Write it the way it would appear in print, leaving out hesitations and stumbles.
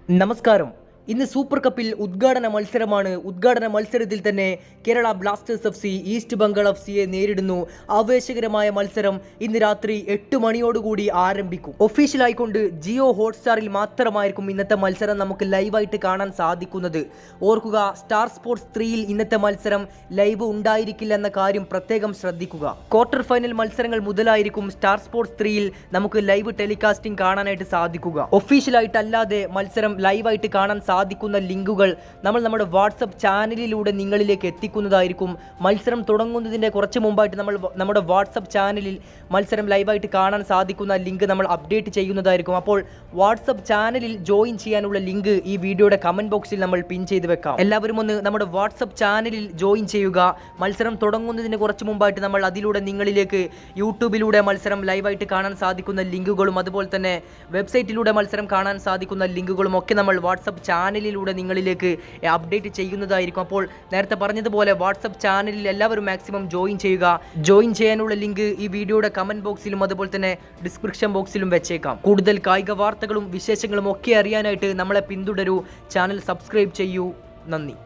നമസ്കാരം. ഇന്ന് സൂപ്പർ കപ്പിൽ ഉദ്ഘാടന മത്സരമാണ്. ഉദ്ഘാടന മത്സരത്തിൽ തന്നെ Kerala Blasters F C east Bengal F സിയെ നേരിടുന്നു. ആവേശകരമായ മത്സരം ഇന്ന് രാത്രി 8 മണിയോടുകൂടി ആരംഭിക്കും. ഒഫീഷ്യലായിക്കൊണ്ട് ജിയോ ഹോട്ട്സ്റ്റാറിൽ മാത്രമായിരിക്കും ഇന്നത്തെ മത്സരം നമുക്ക് ലൈവായിട്ട് കാണാൻ സാധിക്കുന്നത്. ഓർക്കുക, സ്റ്റാർ സ്പോർട്സ് 3യിൽ ഇന്നത്തെ മത്സരം ലൈവ് ഉണ്ടായിരിക്കില്ല എന്ന കാര്യം പ്രത്യേകം ശ്രദ്ധിക്കുക. ക്വാർട്ടർ ഫൈനൽ മത്സരങ്ങൾ മുതലായിരിക്കും സ്റ്റാർ സ്പോർട്സ് 3യിൽ നമുക്ക് ലൈവ് ടെലികാസ്റ്റിംഗ് കാണാനായിട്ട് സാധിക്കുക. ഒഫീഷ്യലായിട്ടല്ലാതെ മത്സരം ലൈവായിട്ട് കാണാൻ സാധിക്കുന്ന ലിങ്കുകൾ നമ്മൾ നമ്മുടെ വാട്സപ്പ് ചാനലിലൂടെ നിങ്ങളിലേക്ക് എത്തിക്കുന്നതായിരിക്കും. മത്സരം തുടങ്ങുന്നതിൻ്റെ കുറച്ച് മുമ്പായിട്ട് നമ്മൾ നമ്മുടെ വാട്സപ്പ് ചാനലിൽ മത്സരം ലൈവായിട്ട് കാണാൻ സാധിക്കുന്ന ലിങ്ക് നമ്മൾ അപ്ഡേറ്റ് ചെയ്യുന്നതായിരിക്കും. അപ്പോൾ വാട്സപ്പ് ചാനലിൽ ജോയിൻ ചെയ്യാനുള്ള ലിങ്ക് ഈ വീഡിയോയുടെ കമൻറ്റ് ബോക്സിൽ നമ്മൾ പിൻ ചെയ്ത് വെക്കാം. എല്ലാവരും ഒന്ന് നമ്മുടെ വാട്സപ്പ് ചാനലിൽ ജോയിൻ ചെയ്യുക. മത്സരം തുടങ്ങുന്നതിന് കുറച്ച് മുമ്പായിട്ട് നമ്മൾ അതിലൂടെ നിങ്ങളിലേക്ക് യൂട്യൂബിലൂടെ മത്സരം ലൈവായിട്ട് കാണാൻ സാധിക്കുന്ന ലിങ്കുകളും അതുപോലെ തന്നെ വെബ്സൈറ്റിലൂടെ മത്സരം കാണാൻ സാധിക്കുന്ന ലിങ്കുകളും ഒക്കെ നമ്മൾ വാട്സപ്പ് ചാനലിലൂടെ നിങ്ങളിലേക്ക് അപ്ഡേറ്റ് ചെയ്യുന്നതായിരിക്കും. അപ്പോൾ നേരത്തെ പറഞ്ഞതുപോലെ വാട്സപ്പ് ചാനലിൽ എല്ലാവരും മാക്സിമം ജോയിൻ ചെയ്യുക. ജോയിൻ ചെയ്യാനുള്ള ലിങ്ക് ഈ വീഡിയോയുടെ കമൻറ്റ് ബോക്സിലും അതുപോലെ തന്നെ ഡിസ്ക്രിപ്ഷൻ ബോക്സിലും വെച്ചേക്കാം. കൂടുതൽ കായിക വാർത്തകളും വിശേഷങ്ങളും ഒക്കെ അറിയാനായിട്ട് നമ്മളെ പിന്തുടരൂ. ചാനൽ സബ്സ്ക്രൈബ് ചെയ്യൂ. നന്ദി.